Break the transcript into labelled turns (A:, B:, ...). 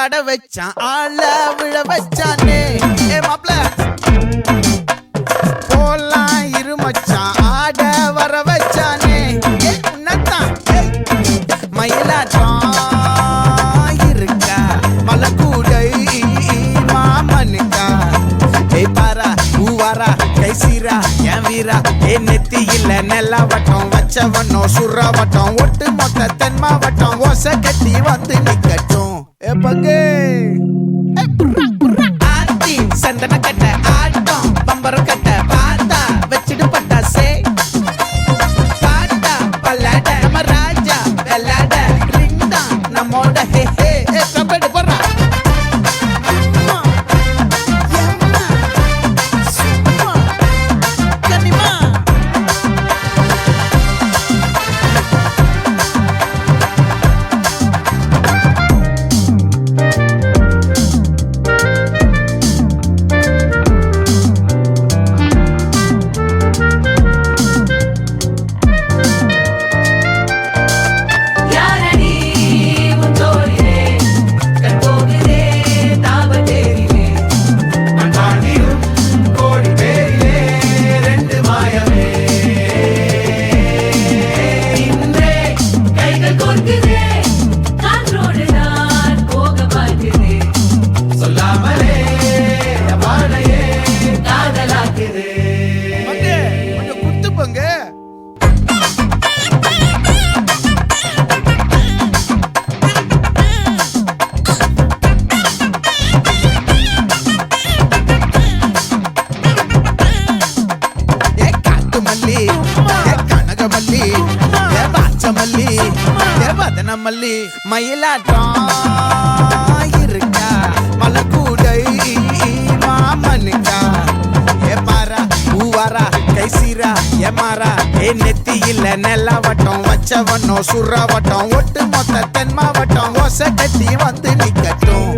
A: பட வச்சான் ஆள விழ வச்சானே ஏ மாப்ள போலாம் இருமச்சான் ஆட வர வச்சானே ஏ உன்னத்தான் மயிலாட்டம் இருக்கா மலக்கூடை மாமனுக்கா ஏய் பாரா பூவாரா கைசீரா என் வீரா ஏ நெத்தி இல்ல நெல்லா வட்டம் வச்சவனோ சுறா வட்டம் ஒட்டு மொத்த தென் மாவட்டம் ஓசை கட்டி வந்து நிக்கட்டும் ஏ பங்கே ஆத்தி சந்தன கட்ட ஆட்டம் பம்பரம் கட்ட பார்த்தா வச்சிடு பட்டாசே பாட்டா பல்லாட நம்ம ராஜா வெள்ளாட ரிங் தான் நம்மோட ஹே ஹே கபடி போடுறா மல்லி மயிலாட்டம் இருக்கா மலக்கூடை மாமனுக்கா ஏ பாரா பூவாரா கைசீரா ஏ மாறா ஏ நெத்தி இல்ல நெல்லா வட்டம் வச்சவனோ சுறா வட்டம் ஒட்டு மொத்த தென் மாவட்டம் ஓசை கட்டி வந்து நிக்கட்டும்